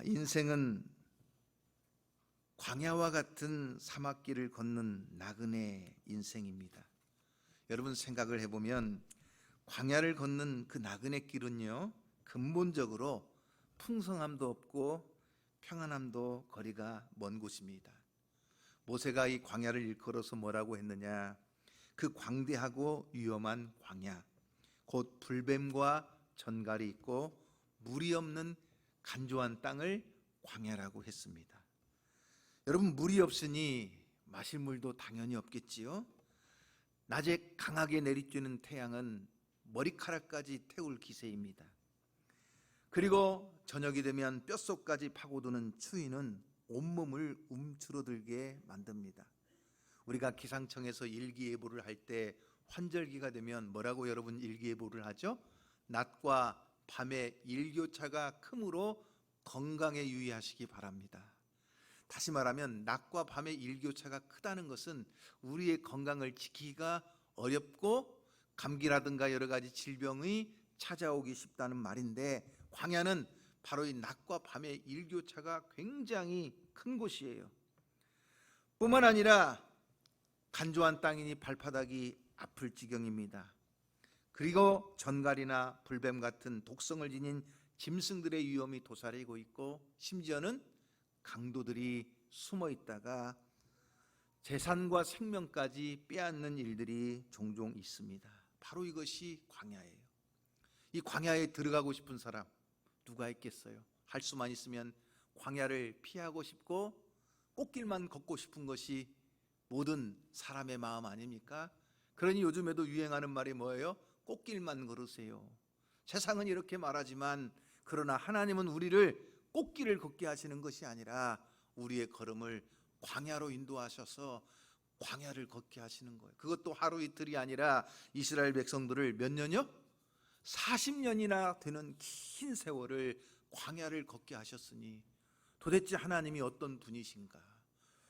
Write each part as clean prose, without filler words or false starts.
인생은 광야와 같은 사막길을 걷는 나그네 인생입니다. 여러분 생각을 해보면 광야를 걷는 그 나그네 길은요, 근본적으로 풍성함도 없고 평안함도 거리가 먼 곳입니다. 모세가 이 광야를 일컬어서 뭐라고 했느냐? 그 광대하고 위험한 광야, 곧 불뱀과 전갈이 있고 물이 없는 간조한 땅을 광야라고 했습니다. 여러분, 물이 없으니 마실 물도 당연히 없겠지요. 낮에 강하게 내리쬐는 태양은 머리카락까지 태울 기세입니다. 그리고 저녁이 되면 뼛속까지 파고드는 추위는 온몸을 움츠러들게 만듭니다. 우리가 기상청에서 일기예보를 할 때 환절기가 되면 뭐라고 여러분 일기예보를 하죠? 낮과 밤의 일교차가 크므로 건강에 유의하시기 바랍니다. 다시 말하면 낮과 밤의 일교차가 크다는 것은 우리의 건강을 지키기가 어렵고 감기라든가 여러 가지 질병이 찾아오기 쉽다는 말인데, 광야는 바로 이 낮과 밤의 일교차가 굉장히 큰 곳이에요. 뿐만 아니라 간조한 땅이니 발바닥이 아플 지경입니다. 그리고 전갈이나 불뱀 같은 독성을 지닌 짐승들의 위험이 도사리고 있고, 심지어는 강도들이 숨어 있다가 재산과 생명까지 빼앗는 일들이 종종 있습니다. 바로 이것이 광야예요. 이 광야에 들어가고 싶은 사람 누가 있겠어요? 할 수만 있으면 광야를 피하고 싶고 꽃길만 걷고 싶은 것이 모든 사람의 마음 아닙니까? 그러니 요즘에도 유행하는 말이 뭐예요? 꽃길만 걸으세요. 세상은 이렇게 말하지만 그러나 하나님은 우리를 꽃길을 걷게 하시는 것이 아니라 우리의 걸음을 광야로 인도하셔서 광야를 걷게 하시는 거예요. 그것도 하루 이틀이 아니라 이스라엘 백성들을 몇 년이요? 40년이나 되는 긴 세월을 광야를 걷게 하셨으니 도대체 하나님이 어떤 분이신가?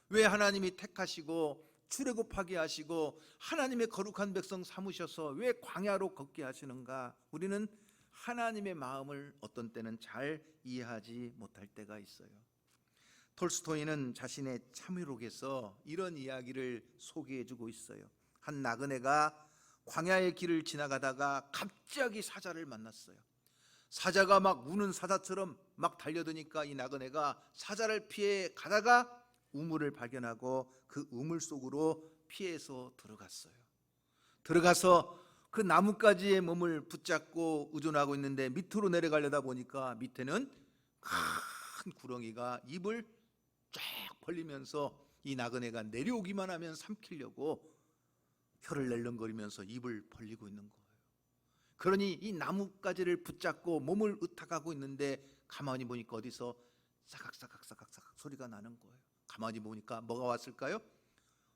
왜 하나님이 택하시고 출애굽하게 하시고 하나님의 거룩한 백성 삼으셔서 왜 광야로 걷게 하시는가? 우리는 하나님의 마음을 어떤 때는 잘 이해하지 못할 때가 있어요. 톨스토이는 자신의 참회록에서 이런 이야기를 소개해주고 있어요. 한 나그네가 광야의 길을 지나가다가 갑자기 사자를 만났어요. 사자가 막 우는 사자처럼 막 달려드니까 이 나그네가 사자를 피해 가다가 우물을 발견하고 그 우물 속으로 피해서 들어갔어요. 들어가서 그 나뭇가지에 몸을 붙잡고 의존하고 있는데 밑으로 내려가려다 보니까 밑에는 큰 구렁이가 입을 쫙 벌리면서 이 나그네가 내려오기만 하면 삼키려고 혀를 낼름거리면서 입을 벌리고 있는 거예요. 그러니 이 나뭇가지를 붙잡고 몸을 의탁하고 있는데 가만히 보니까 어디서 사각사각 소리가 나는 거예요. 가만히 보니까 뭐가 왔을까요?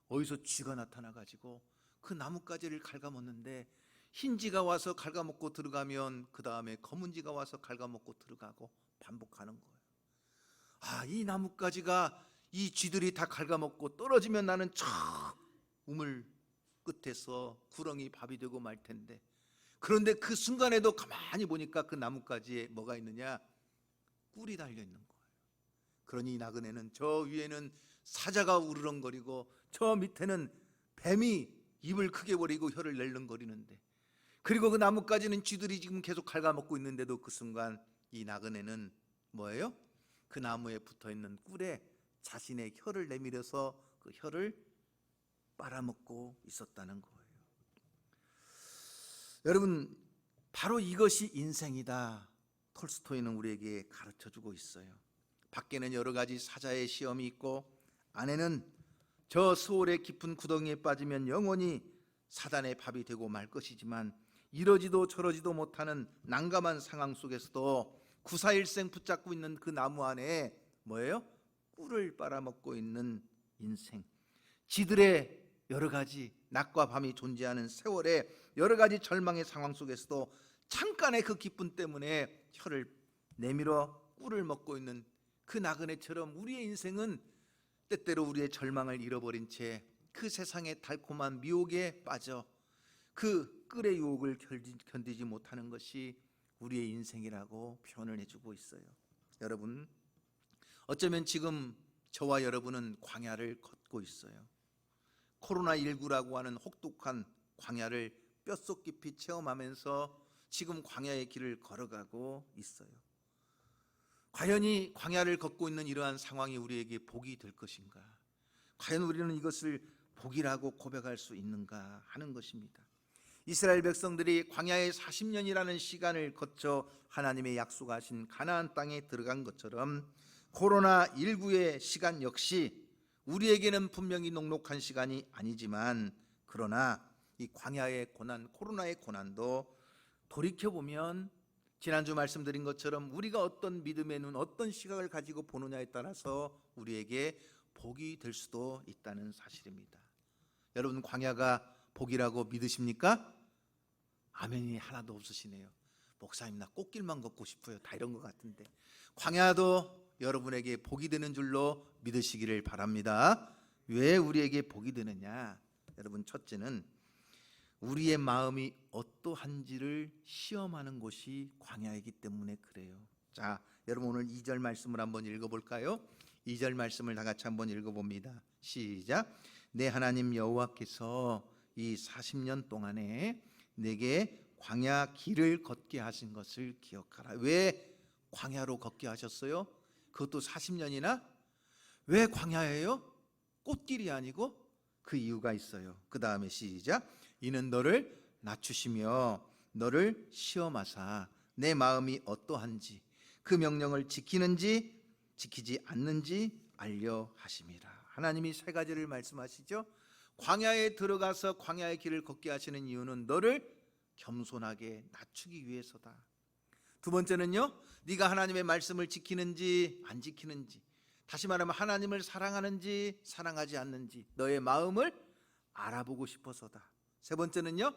어디서 쥐가 나타나가지고 그 나뭇가지를 갉아먹는데, 흰쥐가 와서 갉아먹고 들어가면 그 다음에 검은쥐가 와서 갉아먹고 들어가고 반복하는 거예요. 이 나뭇가지가 이 쥐들이 다 갉아먹고 떨어지면 나는 저 우물 끝에서 구렁이 밥이 되고 말 텐데, 그런데 그 순간에도 가만히 보니까 그 나뭇가지에 뭐가 있느냐? 꿀이 달려 있는 거예요. 그러니 이 나그네는 저 위에는 사자가 우르렁거리고 저 밑에는 뱀이 입을 크게 벌리고 혀를 낼름거리는데, 그리고 그 나뭇가지는 쥐들이 지금 계속 갉아먹고 있는데도 그 순간 이 나그네는 뭐예요? 그 나무에 붙어있는 꿀에 자신의 혀를 내밀어서 그 혀를 빨아먹고 있었다는 거예요. 여러분, 바로 이것이 인생이다. 톨스토이는 우리에게 가르쳐주고 있어요. 밖에는 여러 가지 사자의 시험이 있고 안에는 저 스올의 깊은 구덩이에 빠지면 영원히 사단의 밥이 되고 말 것이지만, 이러지도 저러지도 못하는 난감한 상황 속에서도 구사일생 붙잡고 있는 그 나무 안에 뭐예요? 꿀을 빨아먹고 있는 인생. 지들의 여러 가지 낮과 밤이 존재하는 세월의 여러 가지 절망의 상황 속에서도 잠깐의 그 기쁨 때문에 혀를 내밀어 꿀을 먹고 있는 그 나그네처럼 우리의 인생은 때때로 우리의 절망을 잃어버린 채 그 세상의 달콤한 미혹에 빠져 그 꿀의 유혹을 견디지 못하는 것이 우리의 인생이라고 표현을 해주고 있어요. 여러분, 어쩌면 지금 저와 여러분은 광야를 걷고 있어요. 코로나19라고 하는 혹독한 광야를 뼛속 깊이 체험하면서 지금 광야의 길을 걸어가고 있어요. 과연 이 광야를 걷고 있는 이러한 상황이 우리에게 복이 될 것인가? 과연 우리는 이것을 복이라고 고백할 수 있는가 하는 것입니다. 이스라엘 백성들이 광야의 40년이라는 시간을 거쳐 하나님의 약속하신 가나안 땅에 들어간 것처럼 코로나19의 시간 역시 우리에게는 분명히 녹록한 시간이 아니지만, 그러나 이 광야의 고난, 코로나의 고난도 돌이켜보면 지난주 말씀드린 것처럼 우리가 어떤 믿음의 눈, 어떤 시각을 가지고 보느냐에 따라서 우리에게 복이 될 수도 있다는 사실입니다. 여러분, 광야가 복이라고 믿으십니까? 아멘이 하나도 없으시네요. 목사님, 나 꽃길만 걷고 싶어요. 다 이런 것 같은데. 광야도 여러분에게 복이 되는 줄로 믿으시기를 바랍니다. 왜 우리에게 복이 되느냐? 여러분, 첫째는 우리의 마음이 어떠한지를 시험하는 곳이 광야이기 때문에 그래요. 자, 여러분 오늘 2절 말씀을 한번 읽어볼까요? 2절 말씀을 다 같이 한번 읽어봅니다. 시작. 내 하나님 여호와께서 이 40년 동안에 내게 광야 길을 걷게 하신 것을 기억하라. 왜 광야로 걷게 하셨어요? 그것도 40년이나? 왜 광야예요? 꽃길이 아니고? 그 이유가 있어요. 그 다음에 시작. 이는 너를 낮추시며 너를 시험하사 내 마음이 어떠한지 그 명령을 지키는지 지키지 않는지 알려 하심이라. 하나님이 세 가지를 말씀하시죠. 광야에 들어가서 광야의 길을 걷게 하시는 이유는 너를 겸손하게 낮추기 위해서다. 두 번째는요, 네가 하나님의 말씀을 지키는지 안 지키는지, 다시 말하면 하나님을 사랑하는지 사랑하지 않는지 너의 마음을 알아보고 싶어서다. 세 번째는요,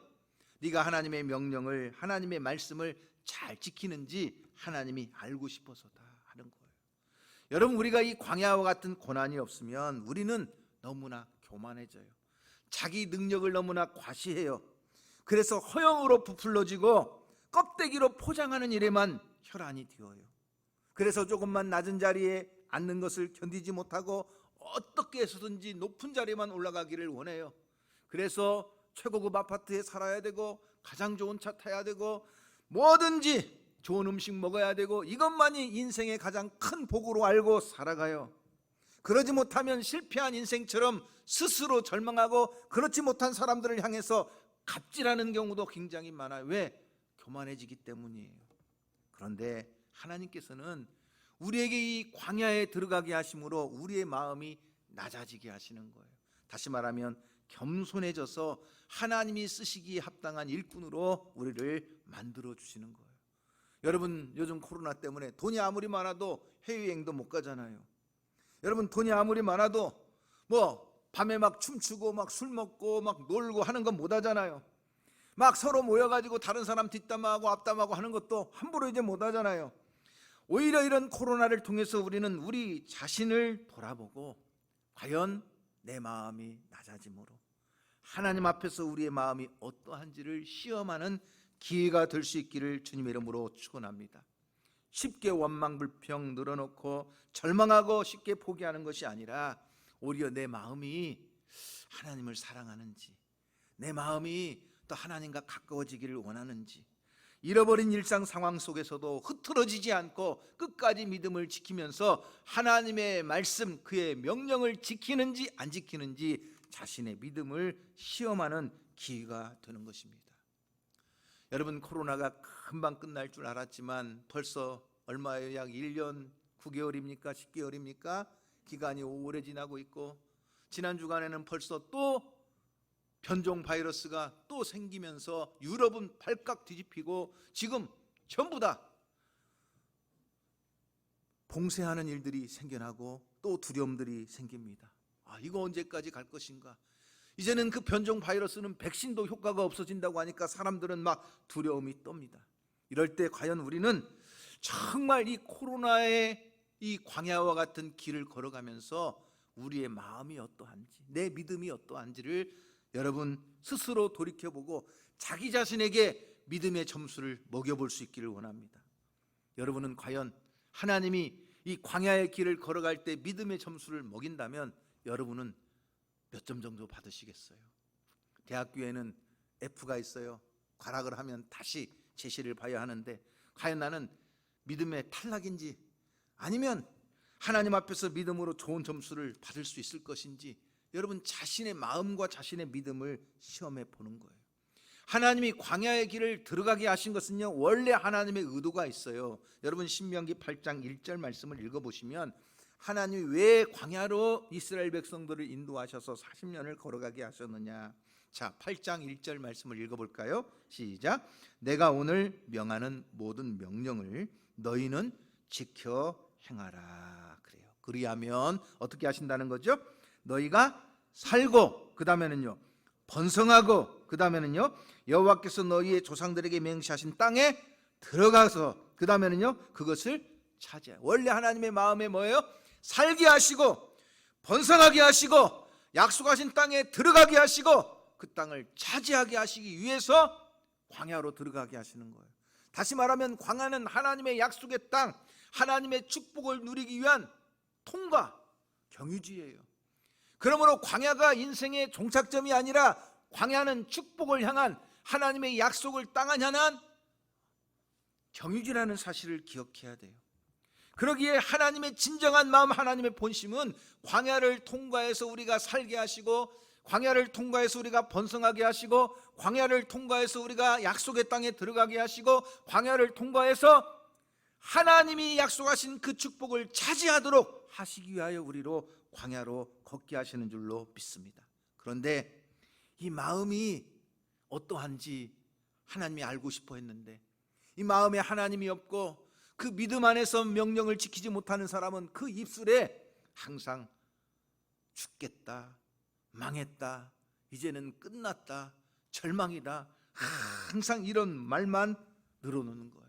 네가 하나님의 명령을, 하나님의 말씀을 잘 지키는지 하나님이 알고 싶어서다 하는 거예요. 여러분, 우리가 이 광야와 같은 고난이 없으면 우리는 너무나 교만해져요. 자기 능력을 너무나 과시해요. 그래서 허영으로 부풀러지고 껍데기로 포장하는 일에만 혈안이 뒤어요. 그래서 조금만 낮은 자리에 앉는 것을 견디지 못하고 어떻게 해서든지 높은 자리에만 올라가기를 원해요. 그래서 최고급 아파트에 살아야 되고 가장 좋은 차 타야 되고 뭐든지 좋은 음식 먹어야 되고 이것만이 인생의 가장 큰 복으로 알고 살아가요. 그러지 못하면 실패한 인생처럼 스스로 절망하고 그렇지 못한 사람들을 향해서 갑질하는 경우도 굉장히 많아요. 왜? 교만해지기 때문이에요. 그런데 하나님께서는 우리에게 이 광야에 들어가게 하심으로 우리의 마음이 낮아지게 하시는 거예요. 다시 말하면 겸손해져서 하나님이 쓰시기에 합당한 일꾼으로 우리를 만들어 주시는 거예요. 여러분, 요즘 코로나 때문에 돈이 아무리 많아도 해외여행도 못 가잖아요. 여러분, 돈이 아무리 많아도 밤에 막 춤추고 막 술 먹고 막 놀고 하는 건 못 하잖아요. 막 서로 모여가지고 다른 사람 뒷담화하고 앞담화하고 하는 것도 함부로 이제 못 하잖아요. 오히려 이런 코로나를 통해서 우리는 우리 자신을 돌아보고 과연 내 마음이 낮아짐으로 하나님 앞에서 우리의 마음이 어떠한지를 시험하는 기회가 될 수 있기를 주님의 이름으로 축원합니다. 쉽게 원망불평 늘어놓고 절망하고 쉽게 포기하는 것이 아니라 오히려 내 마음이 하나님을 사랑하는지, 내 마음이 또 하나님과 가까워지기를 원하는지, 잃어버린 일상 상황 속에서도 흐트러지지 않고 끝까지 믿음을 지키면서 하나님의 말씀, 그의 명령을 지키는지 안 지키는지 자신의 믿음을 시험하는 기회가 되는 것입니다. 여러분, 코로나가 금방 끝날 줄 알았지만 벌써 얼마예요? 약 1년 9개월입니까? 10개월입니까? 기간이 오래 지나고 있고, 지난 주간에는 벌써 또 변종 바이러스가 또 생기면서 유럽은 발칵 뒤집히고 지금 전부 다 봉쇄하는 일들이 생겨나고 또 두려움들이 생깁니다. 이거 언제까지 갈 것인가? 이제는 그 변종 바이러스는 백신도 효과가 없어진다고 하니까 사람들은 막 두려움이 떱니다. 이럴 때 과연 우리는 정말 이 코로나의 이 광야와 같은 길을 걸어가면서 우리의 마음이 어떠한지, 내 믿음이 어떠한지를 여러분 스스로 돌이켜보고 자기 자신에게 믿음의 점수를 먹여볼 수 있기를 원합니다. 여러분은 과연 하나님이 이 광야의 길을 걸어갈 때 믿음의 점수를 먹인다면 여러분은 몇 점 정도 받으시겠어요? 대학교에는 F가 있어요. 과락을 하면 다시 제시를 봐야 하는데 과연 나는 믿음의 탈락인지 아니면 하나님 앞에서 믿음으로 좋은 점수를 받을 수 있을 것인지 여러분 자신의 마음과 자신의 믿음을 시험해 보는 거예요. 하나님이 광야의 길을 들어가게 하신 것은요, 원래 하나님의 의도가 있어요. 여러분 신명기 8장 1절 말씀을 읽어보시면 하나님이 왜 광야로 이스라엘 백성들을 인도하셔서 40년을 걸어가게 하셨느냐. 자, 8장 1절 말씀을 읽어볼까요? 시작. 내가 오늘 명하는 모든 명령을 너희는 지켜 행하라. 그래요. 그리하면 어떻게 하신다는 거죠? 너희가 살고, 그 다음에는요 번성하고, 그 다음에는요 여호와께서 너희의 조상들에게 맹세하신 땅에 들어가서, 그 다음에는요 그것을 차지해. 원래 하나님의 마음에 뭐예요? 살게 하시고 번성하게 하시고 약속하신 땅에 들어가게 하시고 그 땅을 차지하게 하시기 위해서 광야로 들어가게 하시는 거예요. 다시 말하면 광야는 하나님의 약속의 땅, 하나님의 축복을 누리기 위한 통과, 경유지예요. 그러므로 광야가 인생의 종착점이 아니라 광야는 축복을 향한, 하나님의 약속을 향한 경유지라는 사실을 기억해야 돼요. 그러기에 하나님의 진정한 마음, 하나님의 본심은 광야를 통과해서 우리가 살게 하시고, 광야를 통과해서 우리가 번성하게 하시고, 광야를 통과해서 우리가 약속의 땅에 들어가게 하시고, 광야를 통과해서 하나님이 약속하신 그 축복을 차지하도록 하시기 위하여 우리로 광야로 걷게 하시는 줄로 믿습니다. 그런데 이 마음이 어떠한지 하나님이 알고 싶어 했는데 이 마음에 하나님이 없고 그 믿음 안에서 명령을 지키지 못하는 사람은 그 입술에 항상 죽겠다, 망했다, 이제는 끝났다, 절망이다, 항상 이런 말만 늘어놓는 거예요.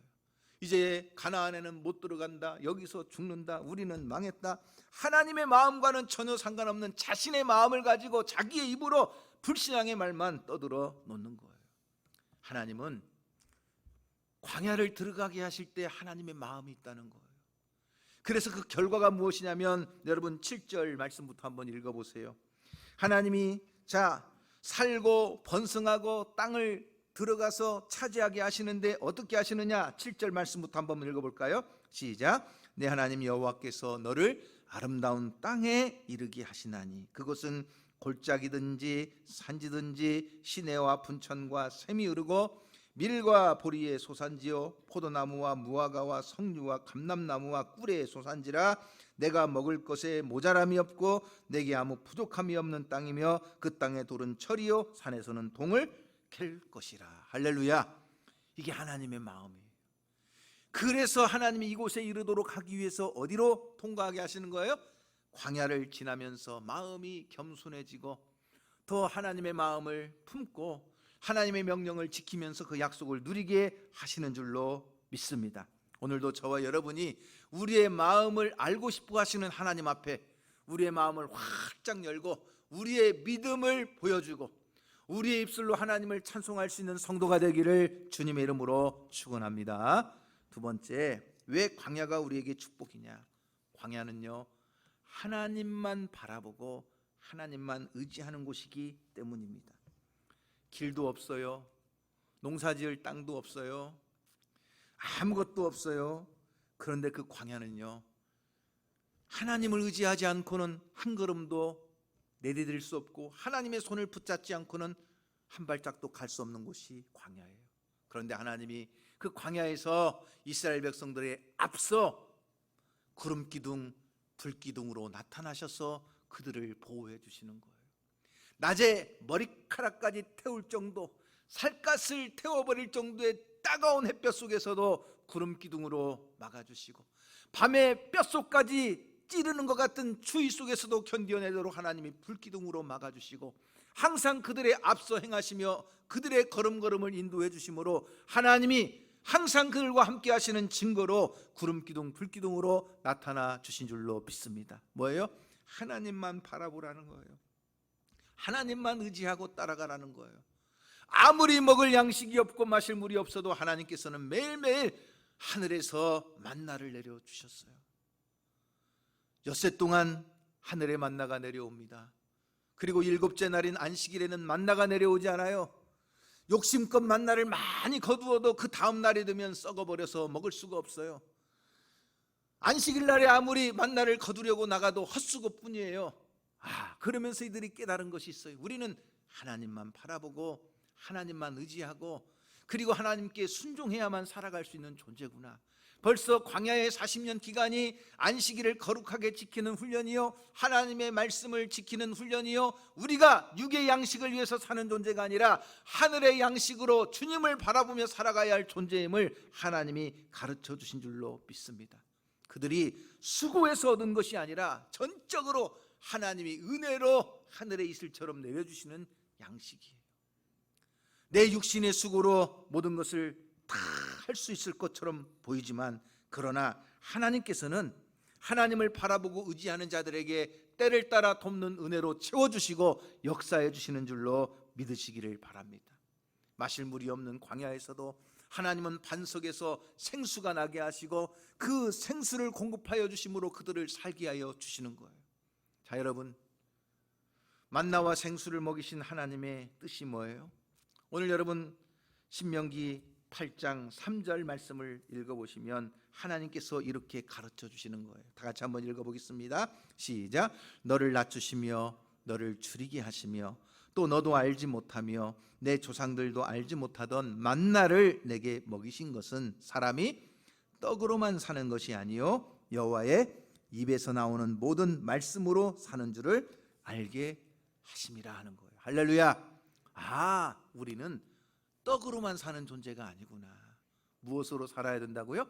이제 가나안에는 못 들어간다, 여기서 죽는다, 우리는 망했다. 하나님의 마음과는 전혀 상관없는 자신의 마음을 가지고 자기의 입으로 불신앙의 말만 떠들어 놓는 거예요. 하나님은 광야를 들어가게 하실 때 하나님의 마음이 있다는 거예요. 그래서 그 결과가 무엇이냐면 여러분 7절 말씀부터 한번 읽어보세요. 하나님이 자 살고 번성하고 땅을 들어가서 차지하게 하시는데 어떻게 하시느냐. 7절 말씀부터 한번 읽어볼까요? 시작. 내 하나님 여호와께서 너를 아름다운 땅에 이르게 하시나니 그것은 골짜기든지 산지든지 시내와 분천과 샘이 흐르고 밀과 보리의 소산지요 포도나무와 무화과와 석류와 감람나무와 꿀의 소산지라. 내가 먹을 것에 모자람이 없고 내게 아무 부족함이 없는 땅이며 그 땅의 돌은 철이요 산에서는 동을 캘 것이라. 할렐루야. 이게 하나님의 마음이에요. 그래서 하나님이 이곳에 이르도록 하기 위해서 어디로 통과하게 하시는 거예요? 광야를 지나면서 마음이 겸손해지고 더 하나님의 마음을 품고 하나님의 명령을 지키면서 그 약속을 누리게 하시는 줄로 믿습니다. 오늘도 저와 여러분이 우리의 마음을 알고 싶어 하시는 하나님 앞에 우리의 마음을 활짝 열고 우리의 믿음을 보여주고 우리의 입술로 하나님을 찬송할 수 있는 성도가 되기를 주님의 이름으로 축원합니다. 두 번째, 왜 광야가 우리에게 축복이냐? 광야는요 하나님만 바라보고 하나님만 의지하는 곳이기 때문입니다. 길도 없어요. 농사지을 땅도 없어요. 아무것도 없어요. 그런데 그 광야는요 하나님을 의지하지 않고는 한 걸음도 내디딜 수 없고 하나님의 손을 붙잡지 않고는 한 발짝도 갈 수 없는 곳이 광야예요. 그런데 하나님이 그 광야에서 이스라엘 백성들의 앞서 구름기둥 불기둥으로 나타나셔서 그들을 보호해 주시는 거예요. 낮에 머리카락까지 태울 정도, 살갗을 태워버릴 정도의 따가운 햇볕 속에서도 구름기둥으로 막아주시고 밤에 뼛속까지 찌르는 것 같은 추위 속에서도 견뎌내도록 하나님이 불기둥으로 막아주시고 항상 그들의 앞서 행하시며 그들의 걸음걸음을 인도해 주심으로 하나님이 항상 그들과 함께 하시는 증거로 구름기둥 불기둥으로 나타나 주신 줄로 믿습니다. 뭐예요? 하나님만 바라보라는 거예요. 하나님만 의지하고 따라가라는 거예요. 아무리 먹을 양식이 없고 마실 물이 없어도 하나님께서는 매일매일 하늘에서 만나를 내려주셨어요. 엿새 동안 하늘에 만나가 내려옵니다. 그리고 일곱째 날인 안식일에는 만나가 내려오지 않아요. 욕심껏 만나를 많이 거두어도 그 다음 날이 되면 썩어버려서 먹을 수가 없어요. 안식일 날에 아무리 만나를 거두려고 나가도 헛수고뿐이에요. 그러면서 이들이 깨달은 것이 있어요. 우리는 하나님만 바라보고 하나님만 의지하고 그리고 하나님께 순종해야만 살아갈 수 있는 존재구나. 벌써 광야의 40년 기간이 안식일을 거룩하게 지키는 훈련이요, 하나님의 말씀을 지키는 훈련이요, 우리가 육의 양식을 위해서 사는 존재가 아니라 하늘의 양식으로 주님을 바라보며 살아가야 할 존재임을 하나님이 가르쳐 주신 줄로 믿습니다. 그들이 수고해서 얻은 것이 아니라 전적으로 하나님이 은혜로 하늘의 이슬처럼 내려주시는 양식이에요. 내 육신의 수고로 모든 것을 다 할 수 있을 것처럼 보이지만, 그러나 하나님께서는 하나님을 바라보고 의지하는 자들에게 때를 따라 돕는 은혜로 채워주시고 역사해 주시는 줄로 믿으시기를 바랍니다. 마실 물이 없는 광야에서도 하나님은 반석에서 생수가 나게 하시고 그 생수를 공급하여 주심으로 그들을 살게 하여 주시는 거예요. 자, 여러분, 만나와 생수를 먹이신 하나님의 뜻이 뭐예요? 오늘 여러분 신명기 8장 3절 말씀을 읽어보시면 하나님께서 이렇게 가르쳐 주시는 거예요. 다 같이 한번 읽어보겠습니다. 시작. 너를 낮추시며 너를 줄이게 하시며 또 너도 알지 못하며 내 조상들도 알지 못하던 만나를 내게 먹이신 것은 사람이 떡으로만 사는 것이 아니요 여호와의 입에서 나오는 모든 말씀으로 사는 줄을 알게 하심이라 하는 거예요. 할렐루야. 우리는 떡으로만 사는 존재가 아니구나. 무엇으로 살아야 된다고요?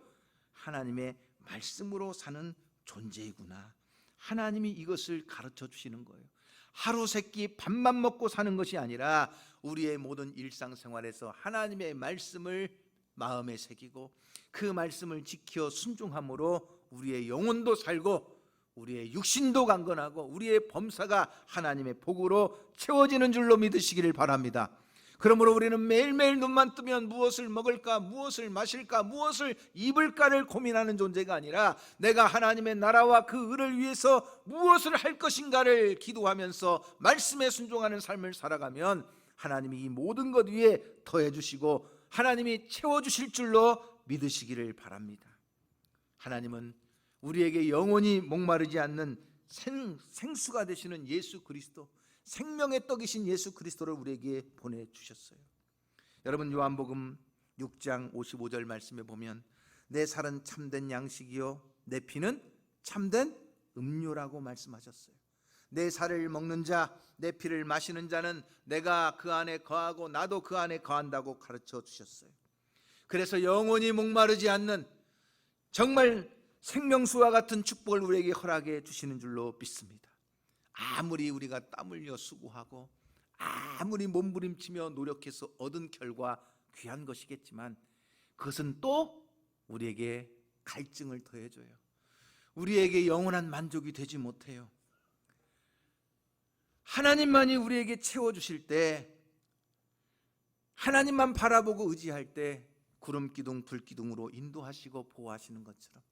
하나님의 말씀으로 사는 존재이구나. 하나님이 이것을 가르쳐 주시는 거예요. 하루 세끼 밥만 먹고 사는 것이 아니라 우리의 모든 일상생활에서 하나님의 말씀을 마음에 새기고 그 말씀을 지켜 순종함으로 우리의 영혼도 살고 우리의 육신도 강건하고 우리의 범사가 하나님의 복으로 채워지는 줄로 믿으시기를 바랍니다. 그러므로 우리는 매일매일 눈만 뜨면 무엇을 먹을까, 무엇을 마실까, 무엇을 입을까를 고민하는 존재가 아니라 내가 하나님의 나라와 그 의를 위해서 무엇을 할 것인가를 기도하면서 말씀에 순종하는 삶을 살아가면 하나님이 이 모든 것 위에 더해 주시고 하나님이 채워주실 줄로 믿으시기를 바랍니다. 하나님은 우리에게 영원히 목마르지 않는 생수가 되시는 예수 그리스도, 생명의 떡이신 예수 그리스도를 우리에게 보내주셨어요. 여러분 요한복음 6장 55절 말씀에 보면 내 살은 참된 양식이요 내 피는 참된 음료라고 말씀하셨어요. 내 살을 먹는 자, 내 피를 마시는 자는 내가 그 안에 거하고 나도 그 안에 거한다고 가르쳐 주셨어요. 그래서 영원히 목마르지 않는 정말 생명수와 같은 축복을 우리에게 허락해 주시는 줄로 믿습니다. 아무리 우리가 땀 흘려 수고하고 아무리 몸부림치며 노력해서 얻은 결과 귀한 것이겠지만 그것은 또 우리에게 갈증을 더해줘요. 우리에게 영원한 만족이 되지 못해요. 하나님만이 우리에게 채워주실 때, 하나님만 바라보고 의지할 때 구름기둥 불기둥으로 인도하시고 보호하시는 것처럼,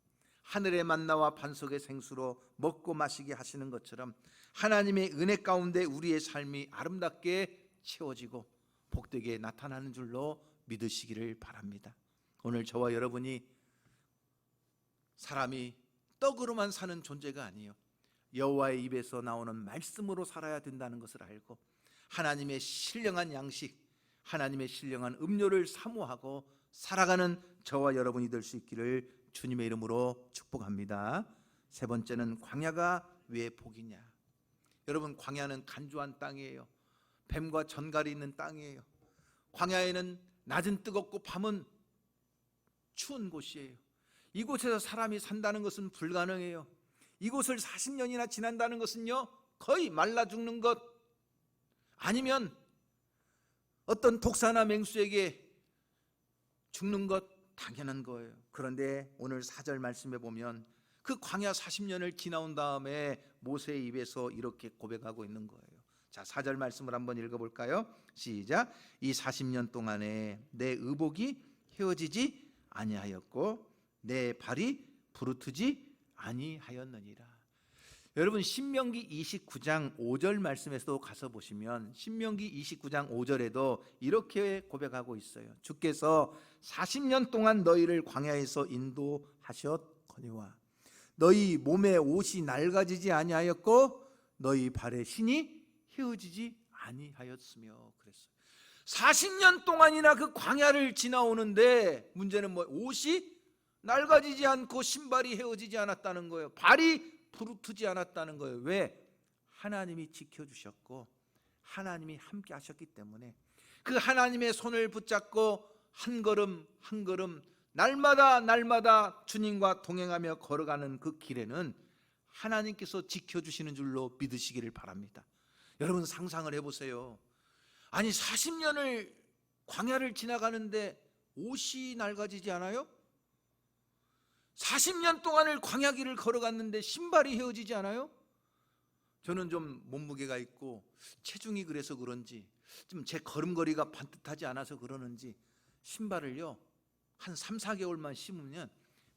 하늘의 만나와 반석의 생수로 먹고 마시게 하시는 것처럼 하나님의 은혜 가운데 우리의 삶이 아름답게 채워지고 복되게 나타나는 줄로 믿으시기를 바랍니다. 오늘 저와 여러분이 사람이 떡으로만 사는 존재가 아니에요. 여호와의 입에서 나오는 말씀으로 살아야 된다는 것을 알고 하나님의 신령한 양식, 하나님의 신령한 음료를 사모하고 살아가는 저와 여러분이 될 수 있기를 주님의 이름으로 축복합니다. 세 번째는 광야가 왜 복이냐? 여러분, 광야는 간조한 땅이에요. 뱀과 전갈이 있는 땅이에요. 광야에는 낮은 뜨겁고 밤은 추운 곳이에요. 이곳에서 사람이 산다는 것은 불가능해요. 이곳을 40년이나 지난다는 것은요 거의 말라 죽는 것, 아니면 어떤 독사나 맹수에게 죽는 것, 당연한 거예요. 그런데 오늘 4절 말씀에 보면 그 광야 40년을 지나온 다음에 모세의 입에서 이렇게 고백하고 있는 거예요. 자, 4절 말씀을 한번 읽어볼까요? 시작. 이 40년 동안에 내 의복이 헤어지지 아니하였고 내 발이 부르트지 아니하였느니라. 여러분 신명기 29장 5절 말씀에서도 가서 보시면 신명기 29장 5절에도 이렇게 고백하고 있어요. 주께서 40년 동안 너희를 광야에서 인도하셨거니와 너희 몸에 옷이 낡아지지 아니하였고 너희 발에 신이 휘어지지 아니하였으며 그랬어요. 40년 동안이나 그 광야를 지나오는데 문제는 뭐 옷이 낡아지지 않고 신발이 헤어지지 않았다는 거예요. 발이 부르트지 않았다는 거예요. 왜? 하나님이 지켜주셨고 하나님이 함께 하셨기 때문에 그 하나님의 손을 붙잡고 한 걸음 한 걸음 날마다 주님과 동행하며 걸어가는 그 길에는 하나님께서 지켜주시는 줄로 믿으시기를 바랍니다. 여러분 상상을 해보세요. 아니 40년을 광야를 지나가는데 옷이 낡아지지 않아요? 40년 동안을 광야길을 걸어갔는데 신발이 헤어지지 않아요? 저는 좀 몸무게가 있고 체중이 그래서 그런지 좀 제 걸음걸이가 반듯하지 않아서 그러는지 신발을요 한 3, 4개월만 신으면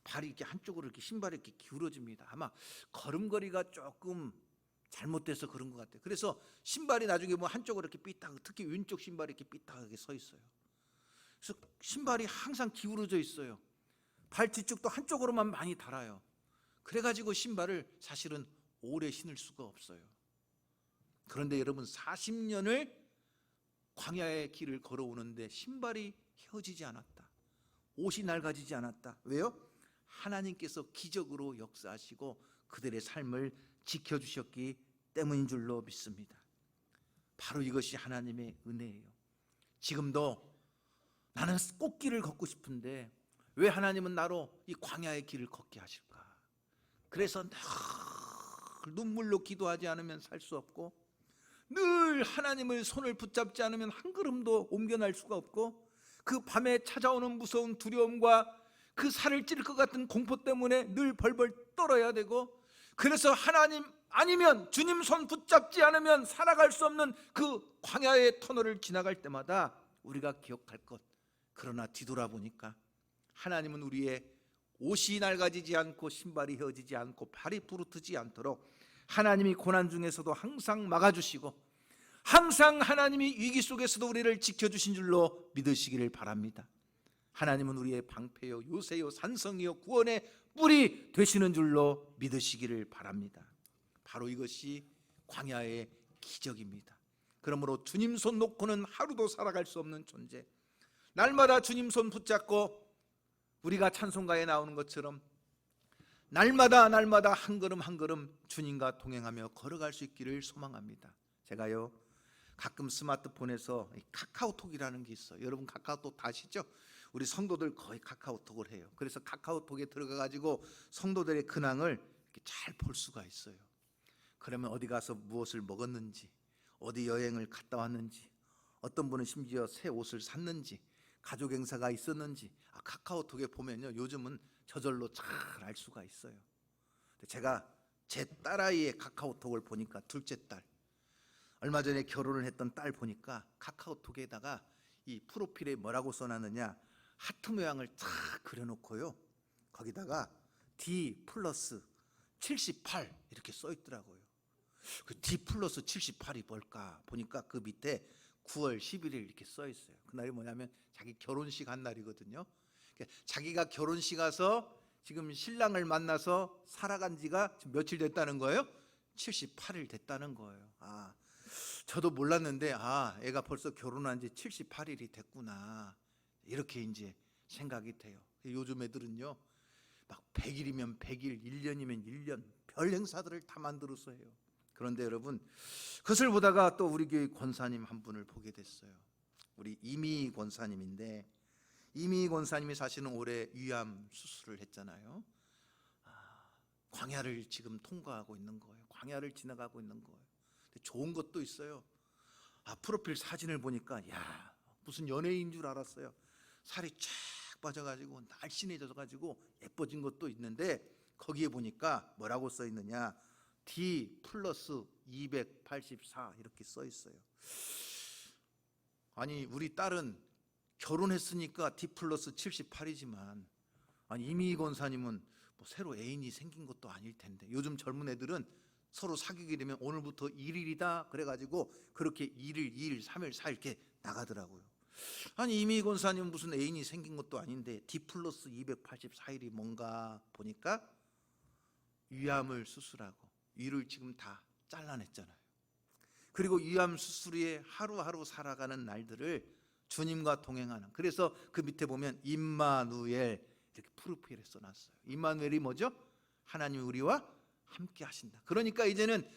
발이 이렇게 한쪽으로 이렇게 신발이 이렇게 기울어집니다. 아마 걸음걸이가 조금 잘못돼서 그런 것 같아요. 그래서 신발이 나중에 뭐 한쪽으로 이렇게 삐딱, 특히 왼쪽 신발이 이렇게 삐딱하게 서 있어요. 그래서 신발이 항상 기울어져 있어요. 발 뒤쪽도 한쪽으로만 많이 달아요. 그래가지고 신발을 사실은 오래 신을 수가 없어요. 그런데 여러분 40년을 광야의 길을 걸어오는데 신발이 헤어지지 않았다. 옷이 낡아지지 않았다. 왜요? 하나님께서 기적으로 역사하시고 그들의 삶을 지켜주셨기 때문인 줄로 믿습니다. 바로 이것이 하나님의 은혜예요. 지금도 나는 꽃길을 걷고 싶은데 왜 하나님은 나로 이 광야의 길을 걷게 하실까? 그래서 늘 눈물로 기도하지 않으면 살 수 없고 늘 하나님을 손을 붙잡지 않으면 한 걸음도 옮겨날 수가 없고 그 밤에 찾아오는 무서운 두려움과 그 살을 찌를 것 같은 공포 때문에 늘 벌벌 떨어야 되고 그래서 하나님 아니면 주님 손 붙잡지 않으면 살아갈 수 없는 그 광야의 터널을 지나갈 때마다 우리가 기억할 것, 그러나 뒤돌아보니까 하나님은 우리의 옷이 낡아지지 않고 신발이 헤어지지 않고 발이 부르트지 않도록 하나님이 고난 중에서도 항상 막아주시고 항상 하나님이 위기 속에서도 우리를 지켜주신 줄로 믿으시기를 바랍니다. 하나님은 우리의 방패요 요새요 산성이요 구원의 뿔이 되시는 줄로 믿으시기를 바랍니다. 바로 이것이 광야의 기적입니다. 그러므로 주님 손 놓고는 하루도 살아갈 수 없는 존재, 날마다 주님 손 붙잡고 우리가 찬송가에 나오는 것처럼 날마다 한 걸음 한 걸음 주님과 동행하며 걸어갈 수 있기를 소망합니다. 제가요 가끔 스마트폰에서 카카오톡이라는 게 있어요. 여러분 카카오톡 다 아시죠? 우리 성도들 거의 카카오톡을 해요. 그래서 카카오톡에 들어가 가지고 성도들의 근황을 잘 볼 수가 있어요. 그러면 어디 가서 무엇을 먹었는지, 어디 여행을 갔다 왔는지, 어떤 분은 심지어 새 옷을 샀는지, 가족 행사가 있었는지 카카오톡에 보면요 요즘은 저절로 잘 알 수가 있어요. 제가 제 딸아이의 카카오톡을 보니까 둘째 딸, 얼마 전에 결혼을 했던 딸 보니까 카카오톡에다가 이 프로필에 뭐라고 써놨느냐, 하트 모양을 쫙 그려놓고요 거기다가 D 플러스 78 이렇게 써있더라고요. 그 D 플러스 78이 뭘까 보니까 그 밑에 9월 11일 이렇게 써있어요. 그날이 뭐냐면 자기 결혼식 한 날이거든요. 자기가 결혼식 가서 지금 신랑을 만나서 살아간 지가 지금 며칠 됐다는 거예요? 78일 됐다는 거예요. 저도 몰랐는데 애가 벌써 결혼한 지 78일이 됐구나 이렇게 이제 생각이 돼요. 요즘 애들은요 막 100일이면 100일, 1년이면 1년 별 행사들을 다 만들어서 해요. 그런데 여러분 그것을 보다가 또 우리 교회 권사님 한 분을 보게 됐어요. 우리 이미 권사님인데 이미 권사님이 사실은 올해 위암 수술을 했잖아요. 광야를 지금 통과하고 있는 거예요. 광야를 지나가고 있는 거예요. 근데 좋은 것도 있어요. 프로필 사진을 보니까 무슨 연예인인 줄 알았어요. 살이 쫙 빠져가지고 날씬해져가지고 예뻐진 것도 있는데 거기에 보니까 뭐라고 써 있느냐, D 플러스 284 이렇게 써 있어요. 아니 우리 딸은 결혼했으니까 D 플러스 78이지만 이미 권사님은 뭐 새로 애인이 생긴 것도 아닐 텐데 요즘 젊은 애들은 서로 사귀게 되면 오늘부터 1일이다 그래가지고 그렇게 1일, 2일, 3일, 4일 이렇게 나가더라고요. 아니 이미 권사님 무슨 애인이 생긴 것도 아닌데 D 플러스 284일이 뭔가 보니까 위암을 수술하고 위를 지금 다 잘라냈잖아요. 그리고 위암 수술 후에 하루하루 살아가는 날들을 주님과 동행하는, 그래서 그 밑에 보면 임마누엘 이렇게 프로필에 써놨어요. 임마누엘이 뭐죠? 하나님이 우리와 함께 하신다. 그러니까 이제는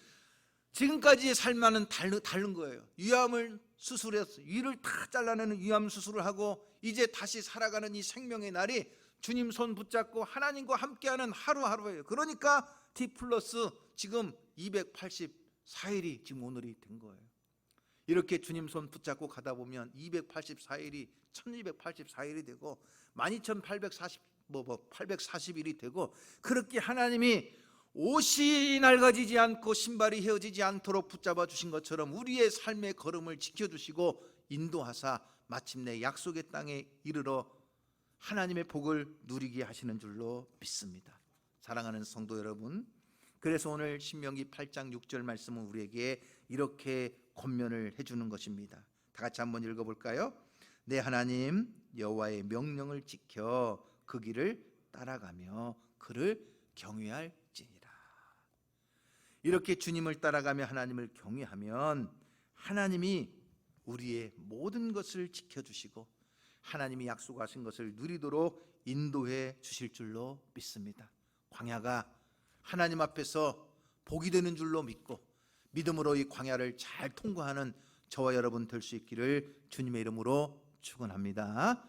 지금까지의 삶과는 다른 거예요. 위암을 수술해서 위를 다 잘라내는 위암 수술을 하고 이제 다시 살아가는 이 생명의 날이 주님 손 붙잡고 하나님과 함께하는 하루하루예요. 그러니까 T 플러스 지금 284일이 지금 오늘이 된 거예요. 이렇게 주님 손 붙잡고 가다 보면 284일이 1284일이 되고 12840일이 되고, 그렇게 하나님이 옷이 낡아지지 않고 신발이 헤어지지 않도록 붙잡아 주신 것처럼 우리의 삶의 걸음을 지켜주시고 인도하사 마침내 약속의 땅에 이르러 하나님의 복을 누리게 하시는 줄로 믿습니다. 사랑하는 성도 여러분, 그래서 오늘 신명기 8장 6절 말씀은 우리에게 이렇게 권면을 해주는 것입니다. 다 같이 한번 읽어볼까요? 내 하나님 여호와의 명령을 지켜 그 길을 따라가며 그를 경외할지니라. 이렇게 주님을 따라가며 하나님을 경외하면 하나님이 우리의 모든 것을 지켜주시고 하나님이 약속하신 것을 누리도록 인도해 주실 줄로 믿습니다. 광야가 하나님 앞에서 복이 되는 줄로 믿고 믿음으로 이 광야를 잘 통과하는 저와 여러분 될 수 있기를 주님의 이름으로 축원합니다.